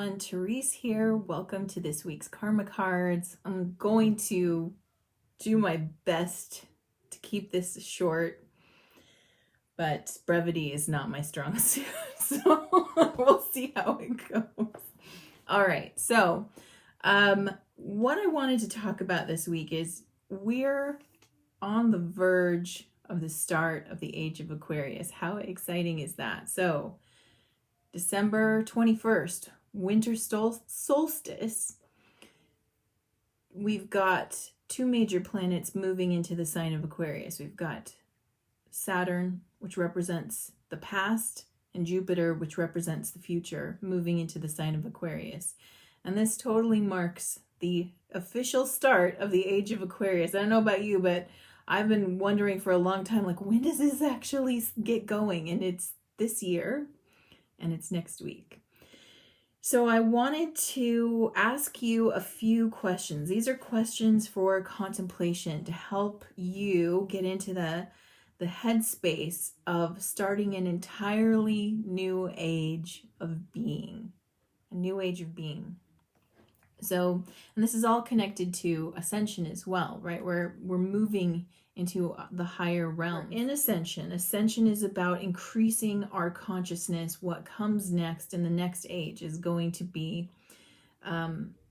everyone, Therese here. Welcome to this week's Karma Cards. I'm going to do my best to keep this short, but brevity is not my strong suit, so we'll see how it goes. All right, so what I wanted to talk about this week is we're on the verge of the start of the Age of Aquarius. How exciting is that? So December 21st, winter solstice, we've got two major planets moving into the sign of Aquarius. We've got Saturn, which represents the past, and Jupiter, which represents the future, moving into the sign of Aquarius. And this totally marks the official start of the Age of Aquarius. I don't know about you, but I've been wondering for a long time, like, when does this actually get going? And it's this year. And it's next week. So I wanted to ask you a few questions. These are questions for contemplation to help you get into the headspace of starting an entirely new age of being, a new age of being. So, and this is all connected to ascension as well, right? We're moving into the higher realm. In ascension is about increasing our consciousness. What comes next in the next age is going to be,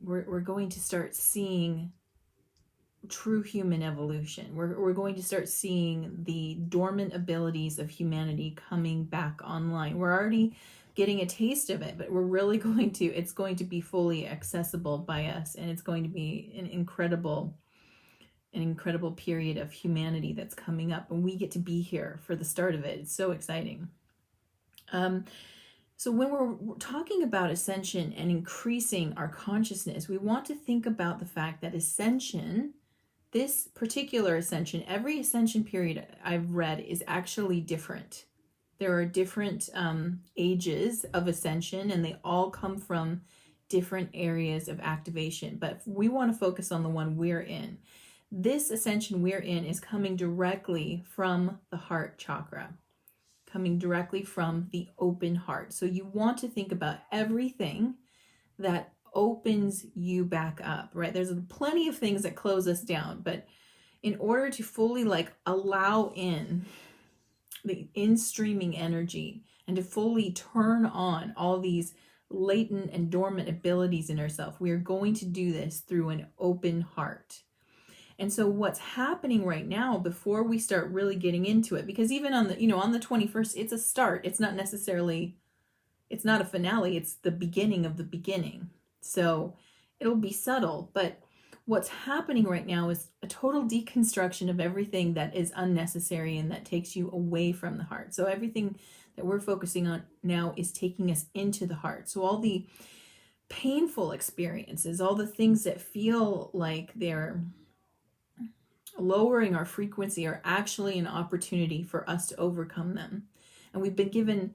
we're going to start seeing true human evolution. We're going to start seeing the dormant abilities of humanity coming back online. We're already getting a taste of it, but we're really it's going to be fully accessible by us, and it's going to be an incredible period of humanity that's coming up, and we get to be here for the start of it. It's so exciting. So when we're talking about ascension and increasing our consciousness, we want to think about the fact that ascension, this particular ascension, every ascension period I've read is actually different. There are different ages of ascension, and they all come from different areas of activation, but we want to focus on the one we're in. This ascension we're in is coming directly from the heart chakra, coming directly from the open heart. So you want to think about everything that opens you back up, right? There's plenty of things that close us down, but in order to fully allow in the in-streaming energy and to fully turn on all these latent and dormant abilities in ourselves, we are going to do this through an open heart. And so what's happening right now, before we start really getting into it, because even on the, on the 21st, it's a start. It's not necessarily, it's not a finale. It's the beginning of the beginning. So it'll be subtle, but what's happening right now is a total deconstruction of everything that is unnecessary and that takes you away from the heart. So everything that we're focusing on now is taking us into the heart. So all the painful experiences, all the things that feel like they're lowering our frequency, are actually an opportunity for us to overcome them. And we've been given,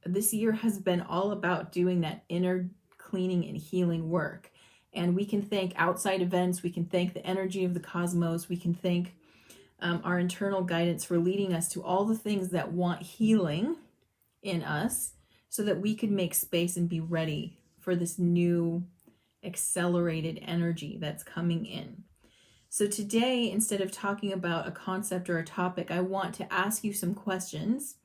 this year has been all about doing that inner cleaning and healing work. And we can thank outside events, we can thank the energy of the cosmos, we can thank our internal guidance for leading us to all the things that want healing in us, so that we could make space and be ready for this new accelerated energy that's coming in. So today, instead of talking about a concept or a topic, I want to ask you some questions.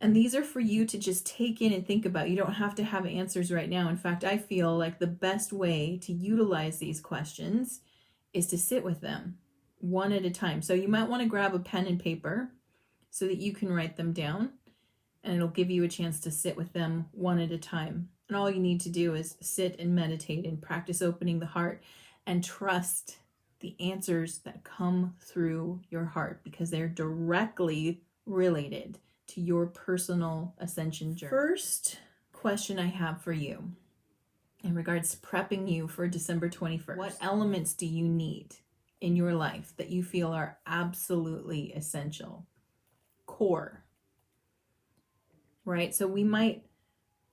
And these are for you to just take in and think about. You don't have to have answers right now. In fact, I feel like the best way to utilize these questions is to sit with them one at a time. So you might want to grab a pen and paper so that you can write them down, and it'll give you a chance to sit with them one at a time. And all you need to do is sit and meditate and practice opening the heart and trust the answers that come through your heart, because they're directly related to your personal ascension journey. First question I have for you in regards to prepping you for December 21st. What elements do you need in your life that you feel are absolutely essential? Core, right? So we might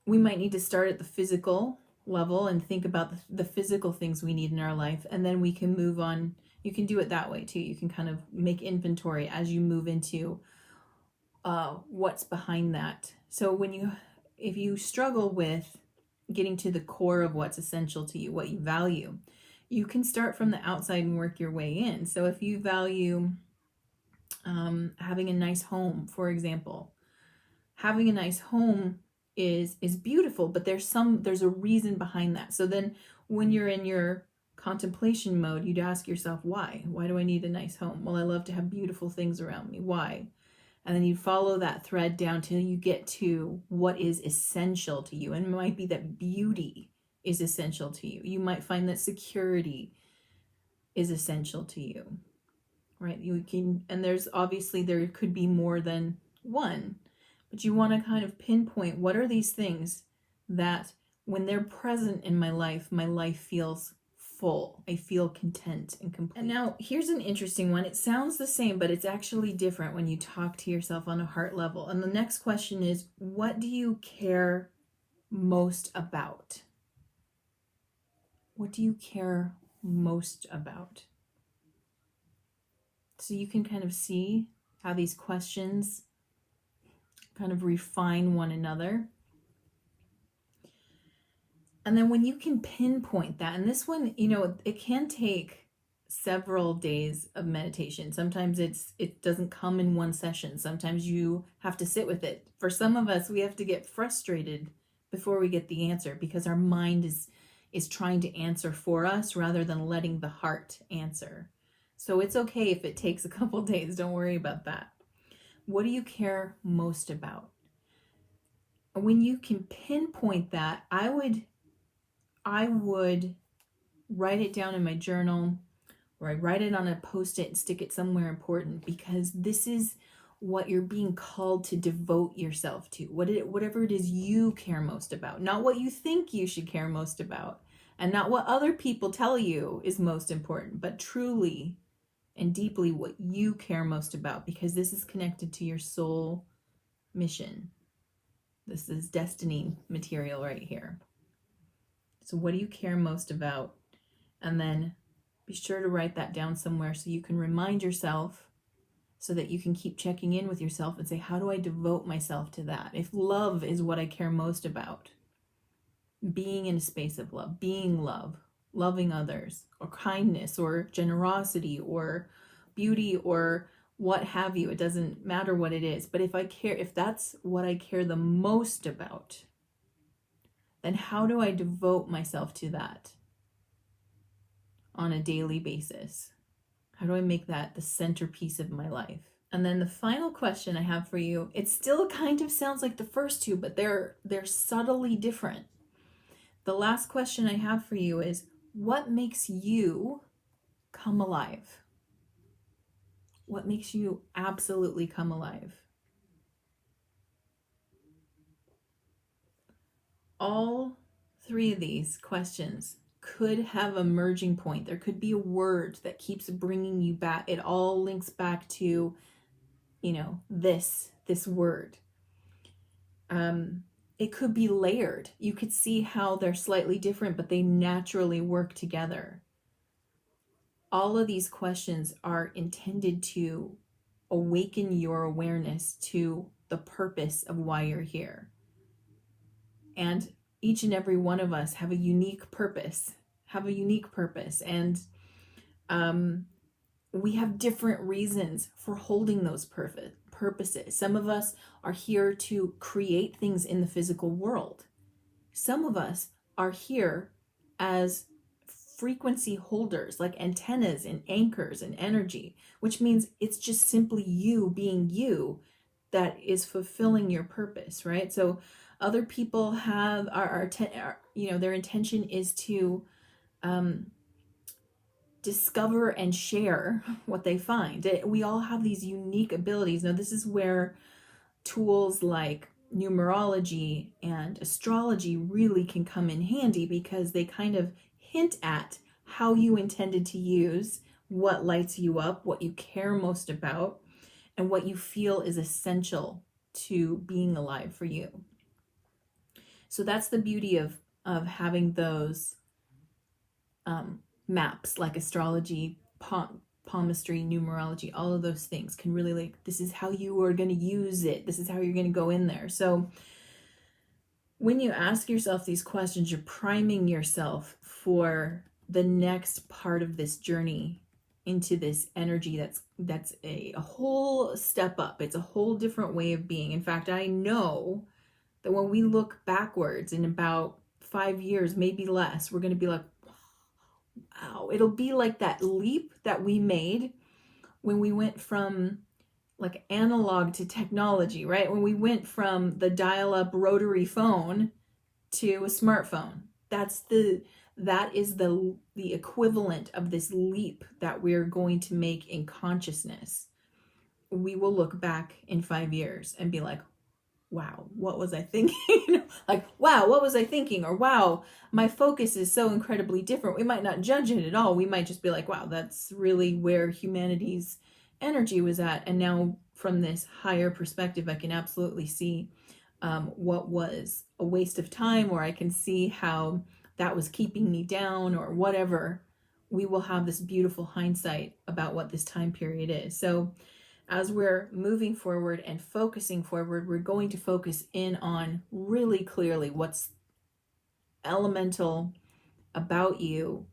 need to start at the physical level and think about the physical things we need in our life, and then we can move on. You can do it that way too. You can kind of make inventory as you move into what's behind that. So if you struggle with getting to the core of what's essential to you, what you value. You can start from the outside and work your way in. So if you value having a nice home, for example, having a nice home is beautiful, but there's a reason behind that. So then when you're in your contemplation mode, you'd ask yourself, why do I need a nice home? Well, I love to have beautiful things around me. Why? And then you follow that thread down till you get to what is essential to you. And it might be that beauty is essential to you. You might find that security is essential to you, right? You can, and there's obviously, there could be more than one, but you want to kind of pinpoint what are these things that when they're present in my life feels full. I feel content and complete. And now here's an interesting one. It sounds the same, but it's actually different when you talk to yourself on a heart level. And the next question is, what do you care most about? What do you care most about? So you can kind of see how these questions kind of refine one another. And then when you can pinpoint that, and this one, it can take several days of meditation. Sometimes it doesn't come in one session. Sometimes you have to sit with it. For some of us, we have to get frustrated before we get the answer because our mind is trying to answer for us rather than letting the heart answer. So it's okay if it takes a couple days. Don't worry about that. What do you care most about? When you can pinpoint that, I would write it down in my journal, or I'd write it on a Post-it and stick it somewhere important, because this is what you're being called to devote yourself to. Whatever it is you care most about, not what you think you should care most about, and not what other people tell you is most important, but truly and deeply what you care most about, because this is connected to your soul mission. This is destiny material right here. So what do you care most about? And then be sure to write that down somewhere so you can remind yourself, so that you can keep checking in with yourself and say, how do I devote myself to that? If love is what I care most about, being in a space of love, being love, loving others, or kindness, or generosity, or beauty, or what have you, it doesn't matter what it is. But if that's what I care the most about, then how do I devote myself to that on a daily basis? How do I make that the centerpiece of my life? And then the final question I have for you, it still kind of sounds like the first two, but they're subtly different. The last question I have for you is, what makes you come alive? What makes you absolutely come alive? All three of these questions could have a merging point. There could be a word that keeps bringing you back. It all links back to, this word. It could be layered. You could see how they're slightly different, but they naturally work together. All of these questions are intended to awaken your awareness to the purpose of why you're here. And each and every one of us have a unique purpose, and we have different reasons for holding those purposes. Some of us are here to create things in the physical world. Some of us are here as frequency holders, like antennas and anchors and energy, which means it's just simply you being you that is fulfilling your purpose, right? So other people have their intention is to discover and share what they find. We all have these unique abilities. Now, this is where tools like numerology and astrology really can come in handy, because they kind of hint at how you intended to use what lights you up, what you care most about, and what you feel is essential to being alive for you. So that's the beauty of having those maps, like astrology, palmistry, numerology. All of those things can really, this is how you are going to use it. This is how you're going to go in there. So when you ask yourself these questions, you're priming yourself for the next part of this journey into this energy that's a whole step up. It's a whole different way of being. In fact, I know that when we look backwards in about 5 years, maybe less, we're going to be like, wow, it'll be like that leap that we made when we went from like analog to technology, right? When we went from the dial-up rotary phone to a smartphone. That is the equivalent of this leap that we're going to make in consciousness. We will look back in 5 years and be like, wow, what was I thinking? Like, wow, what was I thinking? Or wow, my focus is so incredibly different. We might not judge it at all. We might just be like, wow, that's really where humanity's energy was at. And now from this higher perspective, I can absolutely see what was a waste of time, or I can see how that was keeping me down, or whatever. We will have this beautiful hindsight about what this time period is. So as we're moving forward and focusing forward, we're going to focus in on really clearly what's elemental about you,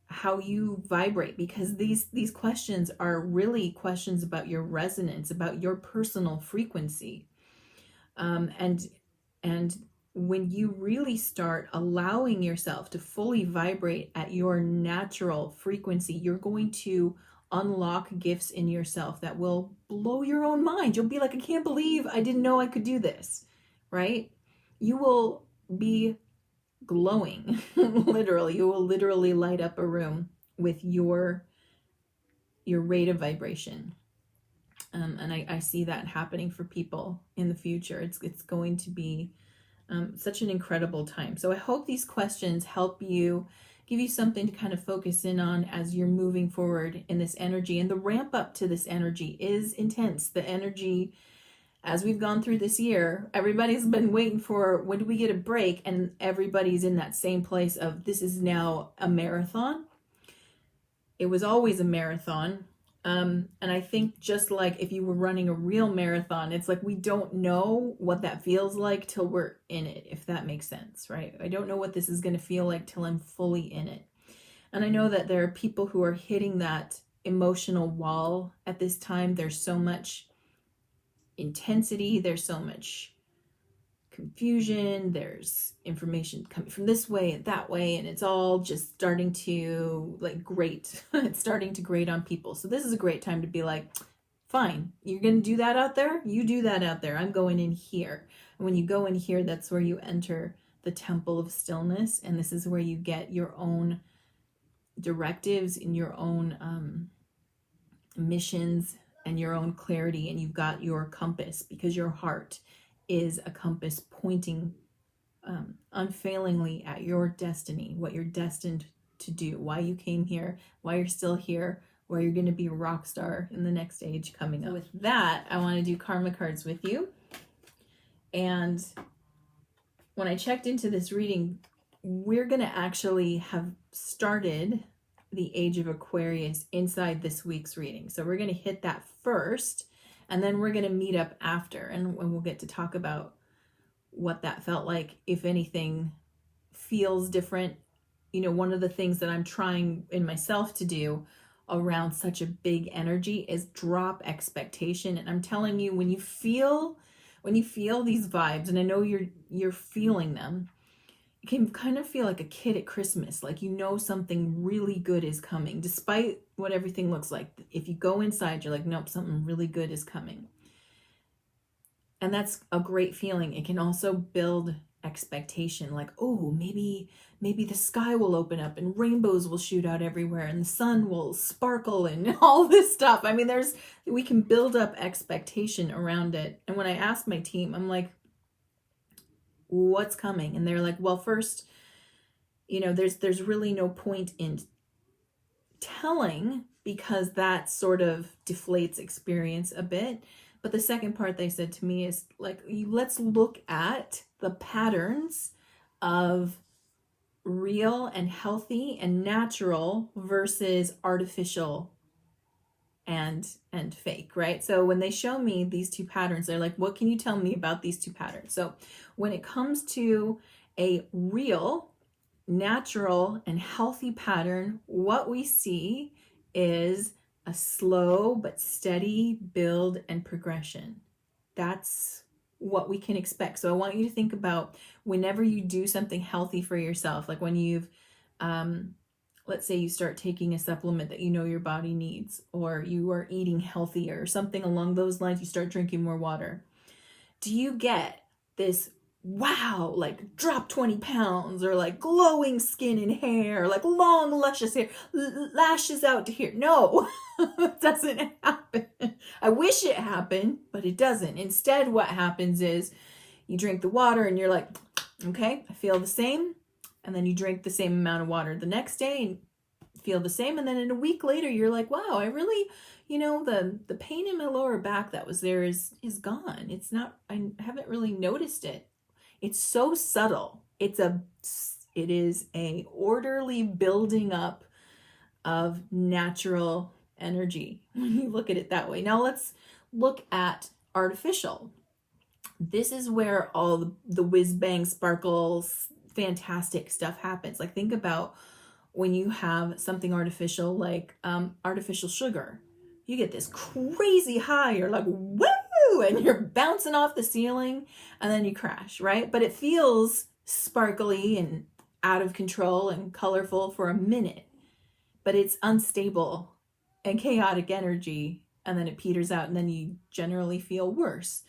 how you vibrate, because these questions are really questions about your resonance, about your personal frequency. And when you really start allowing yourself to fully vibrate at your natural frequency, you're going to unlock gifts in yourself that will blow your own mind. You'll be like, I can't believe I didn't know I could do this, right? You will be glowing. Literally, you will literally light up a room with your rate of vibration. And I see that happening for people in the future. It's going to be such an incredible time. So I hope these questions help you, give you something to kind of focus in on as you're moving forward in this energy. And the ramp up to this energy is intense. The energy, as we've gone through this year, everybody's been waiting for, when do we get a break? And everybody's in that same place of, this is now a marathon. It was always a marathon. And I think just like if you were running a real marathon, it's like we don't know what that feels like till we're in it, if that makes sense, right? I don't know what this is going to feel like till I'm fully in it. And I know that there are people who are hitting that emotional wall at this time. There's so much intensity, there's so much confusion, there's information coming from this way and that way, and it's all just starting to like grate. It's starting to grate on people. So this is a great time to be like, fine, you're gonna do that out there, you do that out there, I'm going in here. And when you go in here, that's where you enter the temple of stillness, and this is where you get your own directives and your own missions and your own clarity, and you've got your compass, because your heart is a compass pointing unfailingly at your destiny, what you're destined to do, why you came here, why you're still here, where you're going to be a rock star in the next age coming up. With that, I want to do karma cards with you. And when I checked into this reading, we're going to actually have started the Age of Aquarius inside this week's reading. So we're going to hit that first, and then we're going to meet up after, and we'll get to talk about what that felt like, if anything feels different. You know, one of the things that I'm trying in myself to do around such a big energy is drop expectation. And I'm telling you, when you feel these vibes, and I know you're feeling them, it can kind of feel like a kid at Christmas, like you know something really good is coming, despite what everything looks like. If you go inside, you're like, nope, something really good is coming. And that's a great feeling. It can also build expectation, like, oh, maybe the sky will open up and rainbows will shoot out everywhere and the sun will sparkle and all this stuff. I mean, we can build up expectation around it. And when I asked my team, I'm like, what's coming? And they're like, well, first, you know, there's really no point in telling, because that sort of deflates experience a bit. But the second part they said to me is like, let's look at the patterns of real and healthy and natural versus artificial and fake, right? So when they show me these two patterns, they're like, what can you tell me about these two patterns? So when it comes to a real, natural, and healthy pattern, what we see is a slow but steady build and progression. That's what we can expect. So I want you to think about whenever you do something healthy for yourself, like when you've let's say you start taking a supplement that you know your body needs, or you are eating healthier or something along those lines, you start drinking more water. Do you get this, wow, like drop 20 pounds, or like glowing skin and hair, or like long luscious hair, lashes out to here? No, it doesn't happen. I wish it happened, but it doesn't. Instead, what happens is you drink the water and you're like, okay, I feel the same. And then you drink the same amount of water the next day and feel the same. And then in a week later, you're like, wow, I really, the pain in my lower back that was there is gone. It's not, I haven't really noticed it. It's so subtle. It is a orderly building up of natural energy when you look at it that way. Now let's look at artificial. This is where all the whiz bang sparkles, fantastic stuff happens. Like think about when you have something artificial, like artificial sugar. You get this crazy high, you're like, woo, and you're bouncing off the ceiling, and then you crash, right? But it feels sparkly and out of control and colorful for a minute, but it's unstable and chaotic energy, and then it peters out, and then you generally feel worse.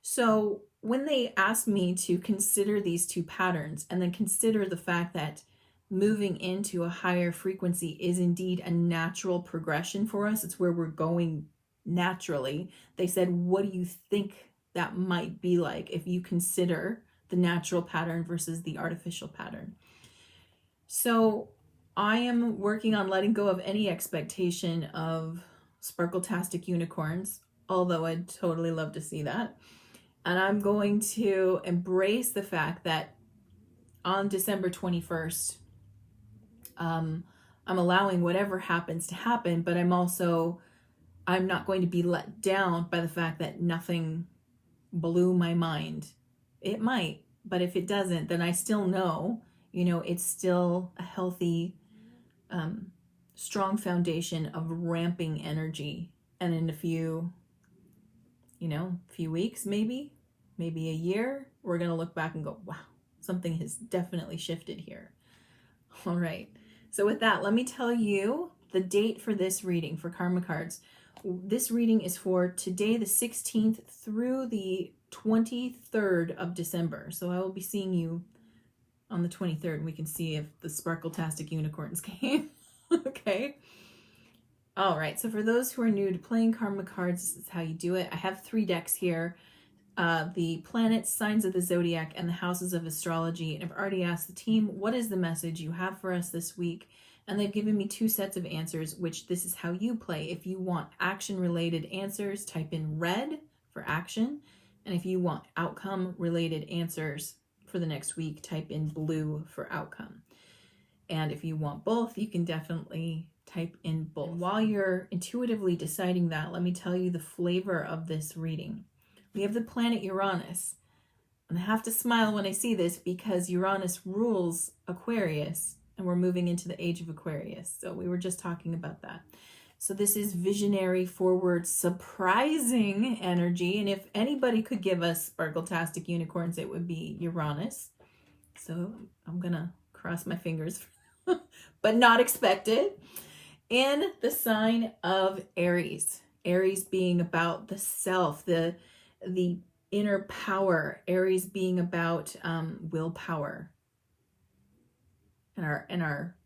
So when they asked me to consider these two patterns and then consider the fact that moving into a higher frequency is indeed a natural progression for us, it's where we're going naturally, they said, what do you think that might be like if you consider the natural pattern versus the artificial pattern? So I am working on letting go of any expectation of sparkle-tastic unicorns, although I'd totally love to see that. And I'm going to embrace the fact that on December 21st, I'm allowing whatever happens to happen, but I'm not going to be let down by the fact that nothing blew my mind. It might, but if it doesn't, then I still know, it's still a healthy, strong foundation of ramping energy. And in a few weeks, maybe a year, we're going to look back and go, wow, something has definitely shifted here. All right. So with that, let me tell you the date for this reading for Karma Cards. This reading is for today, the 16th through the 23rd of December. So I will be seeing you on the 23rd, and we can see if the sparkle-tastic unicorns came. Okay. All right. So for those who are new to playing Karma Cards, this is how you do it. I have 3 decks here. The planets, signs of the zodiac, and the houses of astrology. And I've already asked the team, what is the message you have for us this week? And they've given me 2 sets of answers, which this is how you play. If you want action-related answers, type in red for action. And if you want outcome-related answers for the next week, type in blue for outcome. And if you want both, you can definitely type in both. And while you're intuitively deciding that, let me tell you the flavor of this reading. We have the planet Uranus. And I have to smile when I see this because Uranus rules Aquarius, and we're moving into the Age of Aquarius. So we were just talking about that. So this is visionary, forward, surprising energy. And if anybody could give us sparkle-tastic unicorns, it would be Uranus. So I'm going to cross my fingers, but not expected. In the sign of Aries. Aries being about the self, the inner power. Aries being about willpower and our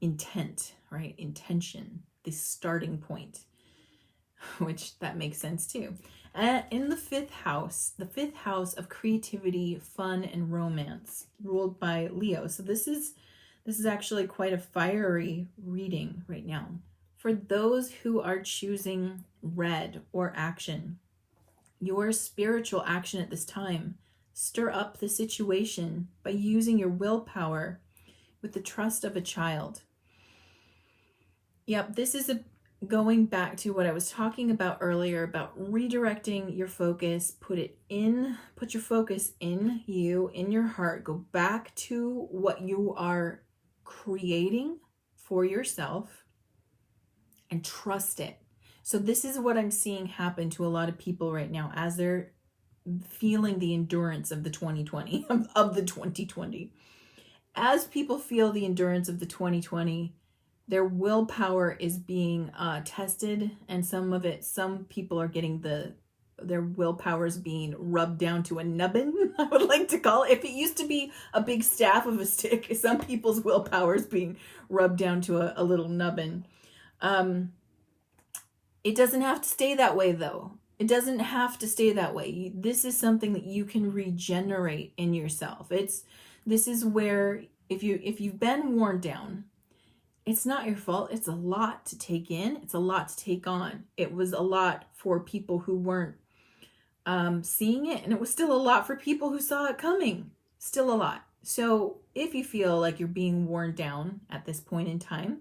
intent, right? Intention, the starting point, which that makes sense too. In the 5th house, the 5th house of creativity, fun, and romance, ruled by Leo. So this is actually quite a fiery reading right now. For those who are choosing red or action, your spiritual action at this time, stir up the situation by using your willpower with the trust of a child. Yep, this is going back to what I was talking about earlier about redirecting your focus, put your focus in you, in your heart, go back to what you are creating for yourself and trust it. So this is what I'm seeing happen to a lot of people right now as they're feeling the endurance of the 2020, of the 2020. As people feel the endurance of the 2020, their willpower is being tested, and some people are getting their willpower is being rubbed down to a nubbin, I would like to call it. If it used to be a big staff of a stick, some people's willpower is being rubbed down to a little nubbin. It doesn't have to stay that way, though. It doesn't have to stay that way. This is something that you can regenerate in yourself. This is where if you've been worn down, it's not your fault. It's a lot to take in. It's a lot to take on. It was a lot for people who weren't seeing it, and it was still a lot for people who saw it coming. Still a lot. So if you feel like you're being worn down at this point in time,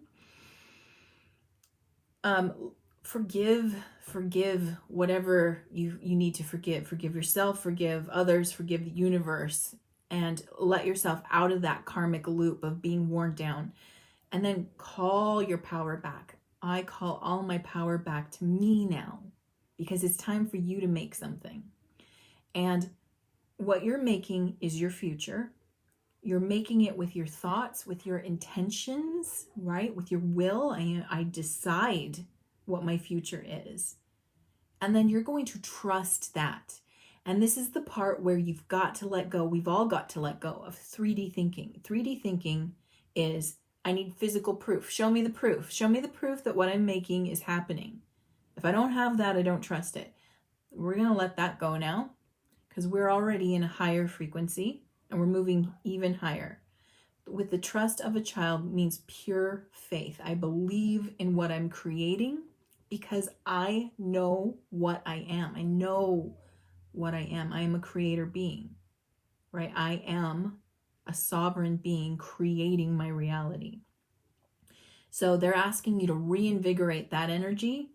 forgive whatever you need to forgive. Forgive yourself, forgive others, forgive the universe, and let yourself out of that karmic loop of being worn down. And then call your power back. I call all my power back to me now, because it's time for you to make something. And what you're making is your future. You're making it with your thoughts, with your intentions, right? With your will. I decide what my future is. And then you're going to trust that. And this is the part where you've got to let go. We've all got to let go of 3D thinking. 3D thinking is, I need physical proof. Show me the proof. Show me the proof that what I'm making is happening. If I don't have that, I don't trust it. We're going to let that go now, because we're already in a higher frequency and we're moving even higher. With the trust of a child means pure faith. I believe in what I'm creating because I know what I am. I know what I am. I am a creator being, right? I am a sovereign being creating my reality. So they're asking you to reinvigorate that energy,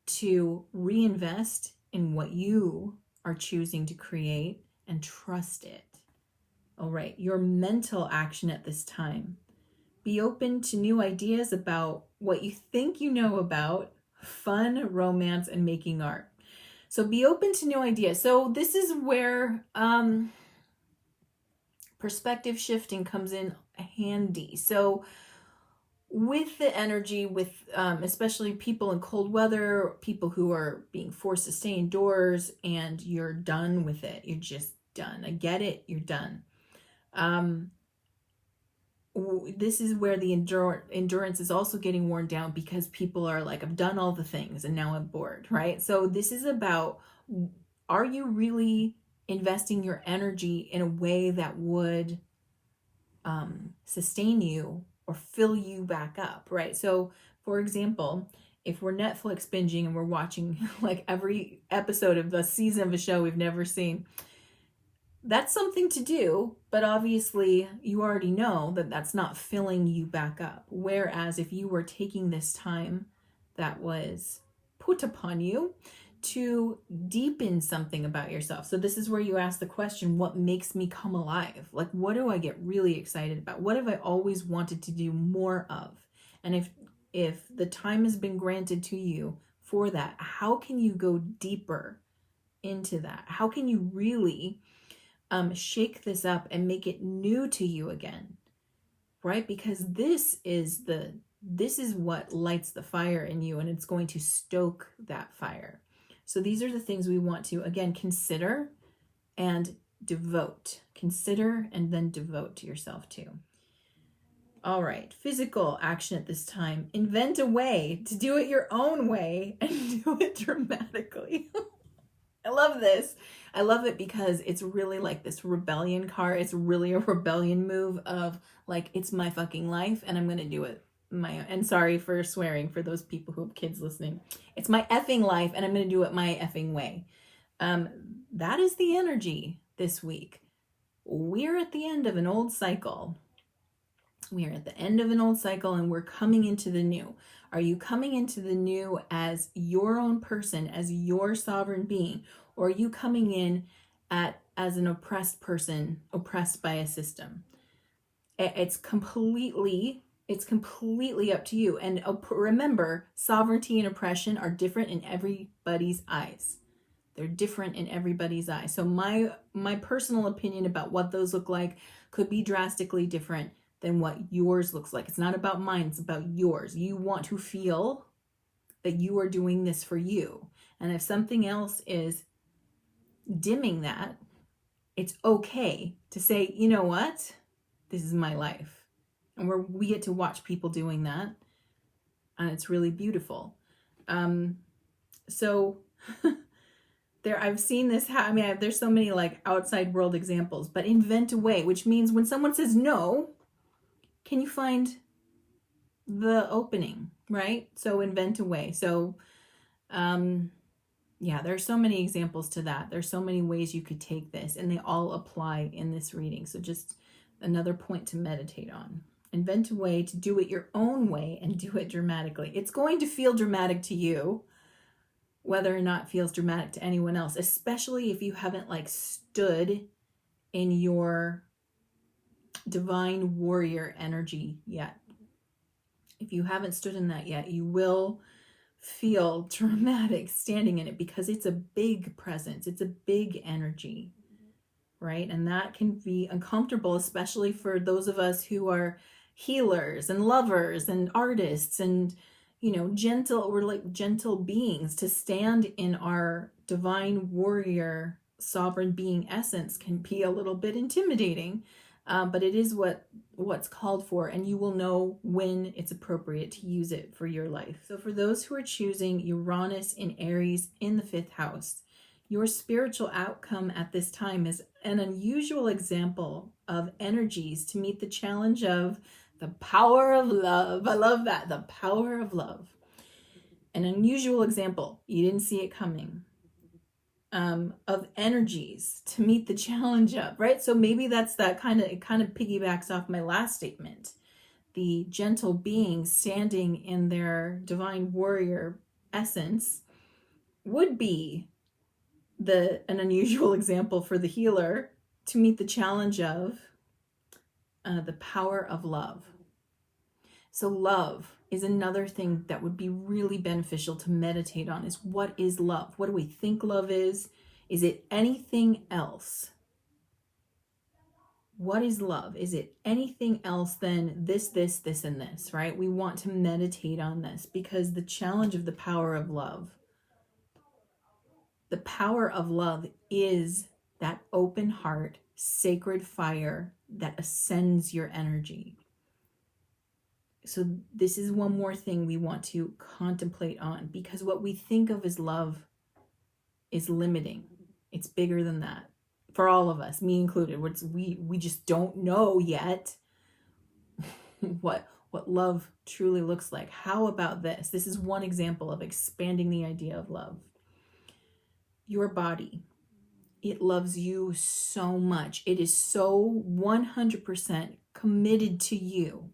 to reinvest in what you are choosing to create and trust it. All right, your mental action at this time. Be open to new ideas about what you think you know about fun, romance, and making art. So be open to new ideas. So this is where perspective shifting comes in handy. So with the energy, with especially people in cold weather, people who are being forced to stay indoors and you're done with it. You're just done. I get it. You're done. This is where the endurance is also getting worn down, because people are like, I've done all the things and now I'm bored, right? So this is about, are you really investing your energy in a way that would sustain you or fill you back up, right? So for example, if we're Netflix binging and we're watching like every episode of the season of a show we've never seen, that's something to do, but obviously you already know that that's not filling you back up. Whereas if you were taking this time that was put upon you to deepen something about yourself. So this is where you ask the question, what makes me come alive? Like, what do I get really excited about? What have I always wanted to do more of? And if the time has been granted to you for that, how can you go deeper into that? How can you really shake this up and make it new to you again, right? Because this is what lights the fire in you, and it's going to stoke that fire. So these are the things we want to, again, consider and devote. Consider and then devote to yourself to. All right, physical action at this time. Invent a way to do it your own way and do it dramatically. I love this. I love it because it's really like this rebellion card. It's really a rebellion move of like, it's my fucking life and I'm going to do it my own. And sorry for swearing for those people who have kids listening. It's my effing life and I'm going to do it my effing way. That is the energy this week. We're at the end of an old cycle. We are at the end of an old cycle and we're coming into the new. Are you coming into the new as your own person, as your sovereign being? Or are you coming in as an oppressed person, oppressed by a system? It's completely up to you. And remember, sovereignty and oppression are different in everybody's eyes. They're different in everybody's eyes. So my personal opinion about what those look like could be drastically different than what yours looks like. It's not about mine, it's about yours. You want to feel that you are doing this for you. And if something else is dimming that, it's okay to say, you know what? This is my life. And we get to watch people doing that. And it's really beautiful. So I've seen this. There's so many like outside world examples, but invent a way, which means when someone says no, can you find the opening, right? So invent a way. So, yeah, there's so many examples to that. There's so many ways you could take this, and they all apply in this reading. So just another point to meditate on. Invent a way to do it your own way and do it dramatically. It's going to feel dramatic to you, whether or not it feels dramatic to anyone else, especially if you haven't like stood in your divine warrior energy yet. If you haven't stood in that yet, you will feel dramatic standing in it because it's a big presence. It's a big energy, right? And that can be uncomfortable, especially for those of us who are healers and lovers and artists and, we're like gentle beings. To stand in our divine warrior sovereign being essence can be a little bit intimidating. But it is what's called for, and you will know when it's appropriate to use it for your life. So for those who are choosing Uranus in Aries in the 5th house, your spiritual outcome at this time is an unusual example of energies to meet the challenge of the power of love. I love that, the power of love. An unusual example. You didn't see it coming. Of energies to meet the challenge of, right? So maybe that's it kind of piggybacks off my last statement. The gentle being standing in their divine warrior essence would be an unusual example for the healer to meet the challenge of the power of love. So love is another thing that would be really beneficial to meditate on, is what is love? What do we think love is? Is it anything else? What is love? Is it anything else than this, and this, right? We want to meditate on this because the challenge of the power of love is that open heart, sacred fire that ascends your energy. So this is one more thing we want to contemplate on, because what we think of as love is limiting. It's bigger than that for all of us, me included. We just don't know yet what love truly looks like. How about this? This is one example of expanding the idea of love. Your body, it loves you so much. It is so 100% committed to you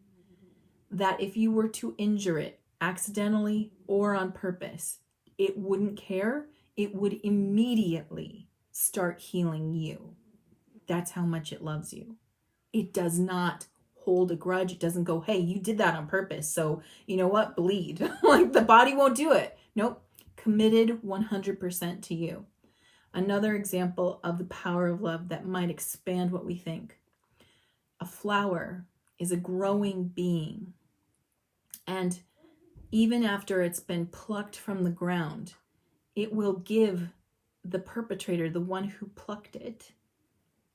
that if you were to injure it accidentally or on purpose, it wouldn't care. It would immediately start healing you. That's how much it loves you. It does not hold a grudge. It doesn't go, hey, you did that on purpose, so you know what, bleed. Like the body won't do it. Nope. Committed 100% to you. Another example of the power of love that might expand what we think. A flower is a growing being. And even after it's been plucked from the ground, it will give the perpetrator, the one who plucked it,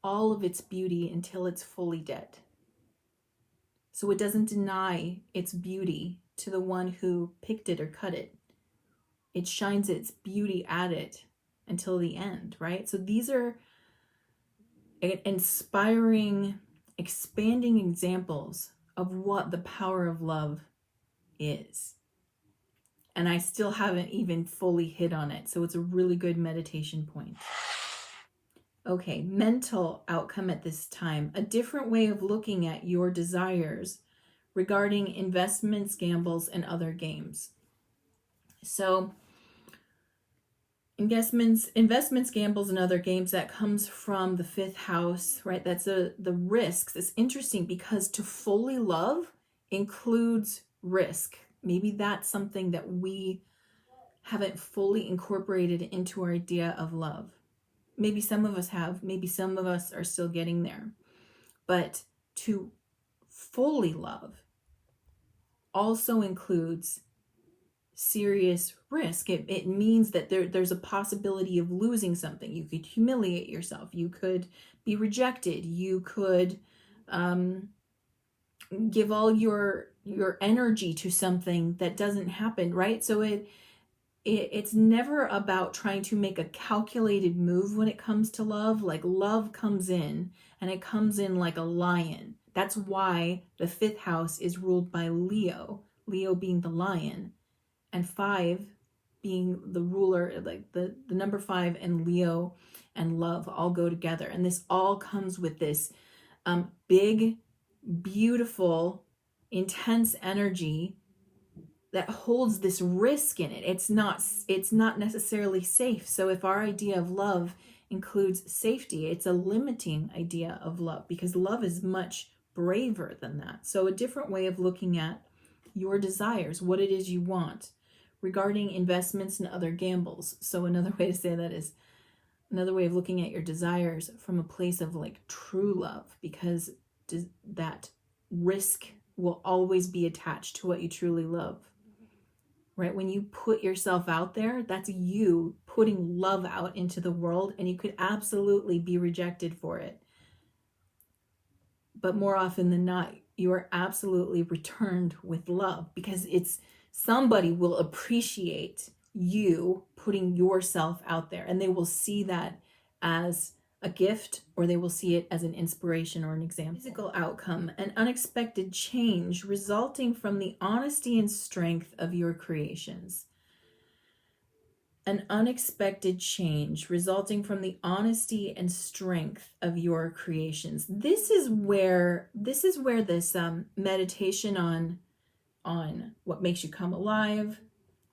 all of its beauty until it's fully dead. So it doesn't deny its beauty to the one who picked it or cut it. It shines its beauty at it until the end, right? So these are inspiring, expanding examples of what the power of love is. And I still haven't even fully hit on it. So it's a really good meditation point. Okay, mental outcome at this time. A different way of looking at your desires regarding investments, gambles, and other games. So investments, gambles, and other games, that comes from the 5th house, right? That's the risks. It's interesting because to fully love includes risk. Maybe that's something that we haven't fully incorporated into our idea of love. Maybe some of us have, maybe some of us are still getting there. But to fully love also includes serious risk. It means that there's a possibility of losing something. You could humiliate yourself. You could be rejected. You could give all your energy to something that doesn't happen, right? So it's never about trying to make a calculated move when it comes to love. Like, love comes in, and it comes in like a lion. That's why the 5th house is ruled by Leo being the lion, and 5 being the ruler. Like the number 5 and Leo and love all go together. And this all comes with this big, beautiful, intense energy that holds this risk in it. It's not necessarily safe. So if our idea of love includes safety, it's a limiting idea of love, because love is much braver than that. So a different way of looking at your desires, what it is you want, regarding investments and other gambles. So another way to say that is another way of looking at your desires from a place of like true love, because that risk will always be attached to what you truly love. Right? When you put yourself out there, that's you putting love out into the world, and you could absolutely be rejected for it. But more often than not, you are absolutely returned with love, because somebody will appreciate you putting yourself out there, and they will see that as a gift, or they will see it as an inspiration or an example. Physical outcome, an unexpected change resulting from the honesty and strength of your creations. An unexpected change resulting from the honesty and strength of your creations. This is where this meditation on what makes you come alive,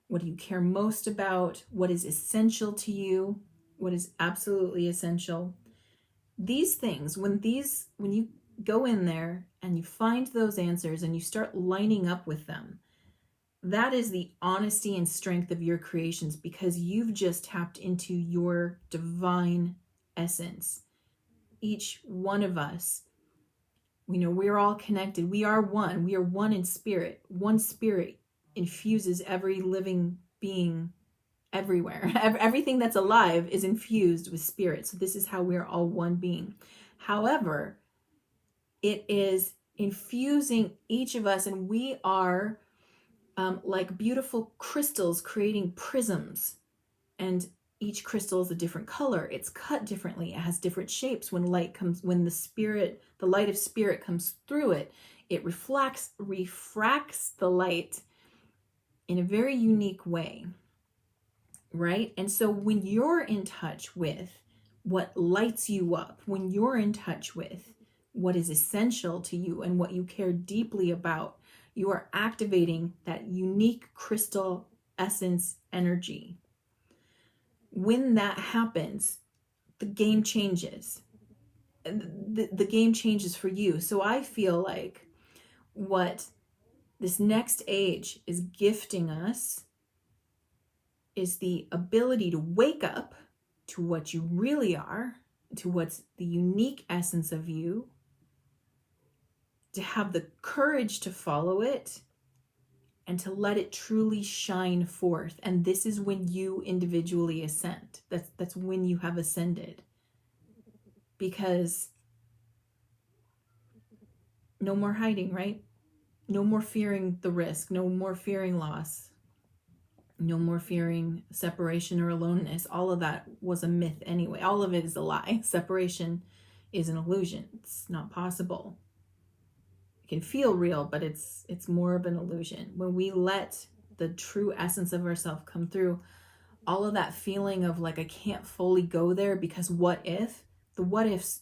what do you care most about, what is essential to you, what is absolutely essential. These things, when you go in there and you find those answers and you start lining up with them, that is the honesty and strength of your creations, because you've just tapped into your divine essence. Each one of us, we're all connected. We are one. We are one in spirit. One spirit infuses every living being everywhere. Everything that's alive is infused with spirit. So this is how we're all one being. However, it is infusing each of us, and we are like beautiful crystals creating prisms, and each crystal is a different color. It's cut differently. It has different shapes. When the light of spirit comes through it, it refracts the light in a very unique way. Right? And so when you're in touch with what lights you up, when you're in touch with what is essential to you and what you care deeply about, you are activating that unique crystal essence energy. When that happens, the game changes. The game changes for you. So I feel like what this next age is gifting us is the ability to wake up to what you really are, to what's the unique essence of you, to have the courage to follow it, and to let it truly shine forth. And this is when you individually ascend. That's when you have ascended. Because no more hiding, right? No more fearing the risk, no more fearing loss. No more fearing separation or aloneness. All of that was a myth anyway. All of it is a lie. Separation is an illusion. It's not possible. It can feel real, but it's more of an illusion. When we let the true essence of ourselves come through, all of that feeling of like, I can't fully go there because what if? The what ifs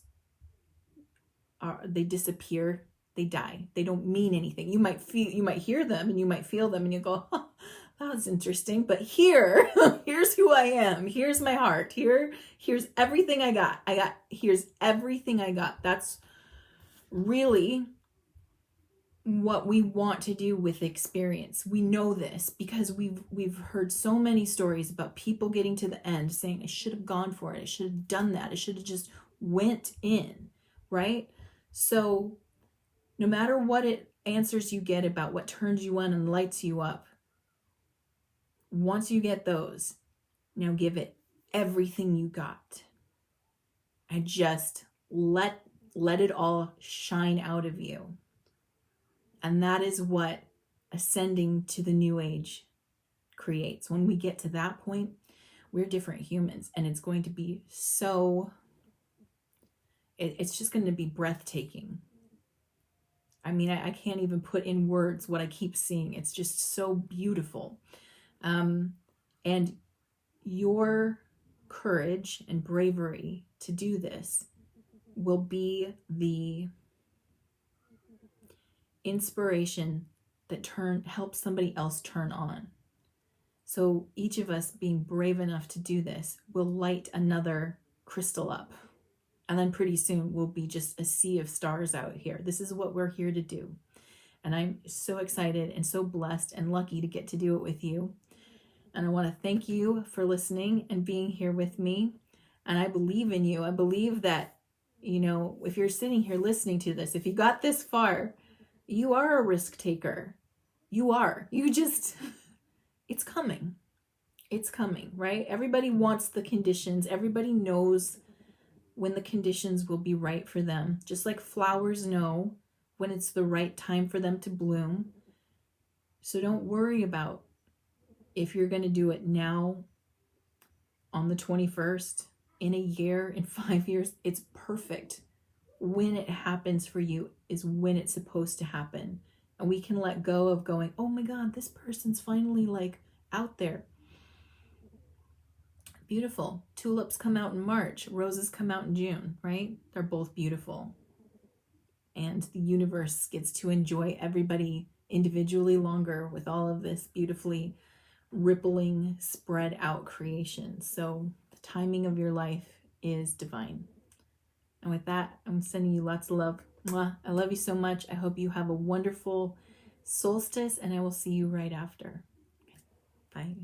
they disappear. They die. They don't mean anything. You might hear them and you might feel them and you go, oh, that was interesting. But here's who I am. Here's my heart. Here's everything I got. Here's everything I got. That's really what we want to do with experience. We know this because we've heard so many stories about people getting to the end saying, I should have gone for it. I should have done that. I should have just went in, right? So no matter what answers you get about what turns you on and lights you up, once you get those, now give it everything you got. And just let it all shine out of you. And that is what ascending to the new age creates. When we get to that point, we're different humans, and it's going to be it's just going to be breathtaking. I mean, I can't even put in words what I keep seeing. It's just so beautiful. And your courage and bravery to do this will be the inspiration that helps somebody else turn on. So each of us being brave enough to do this will light another crystal up. And then pretty soon we'll be just a sea of stars out here. This is what we're here to do. And I'm so excited and so blessed and lucky to get to do it with you. And I want to thank you for listening and being here with me. And I believe in you. I believe that, if you're sitting here listening to this, if you got this far, you are a risk taker. You are. It's coming. It's coming, right? Everybody wants the conditions. Everybody knows when the conditions will be right for them. Just like flowers know when it's the right time for them to bloom. So don't worry about if you're going to do it now, on the 21st, in a year, in 5 years. It's perfect. When it happens for you is when it's supposed to happen. And we can let go of going, oh my God, this person's finally out there. Beautiful. Tulips come out in March. Roses come out in June, right? They're both beautiful. And the universe gets to enjoy everybody individually longer with all of this beautifully rippling, spread out creation. So the timing of your life is divine. And with that, I'm sending you lots of love. Mwah. I love you so much. I hope you have a wonderful solstice, and I will see you right after. Bye.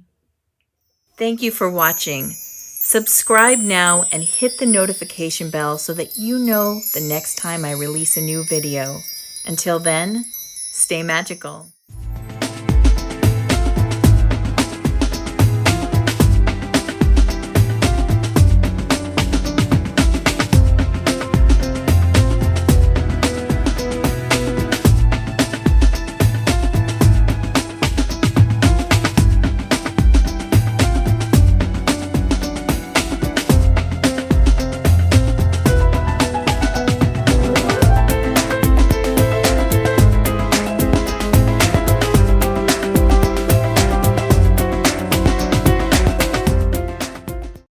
Thank you for watching. Subscribe now and hit the notification bell so that you know the next time I release a new video. Until then, stay magical.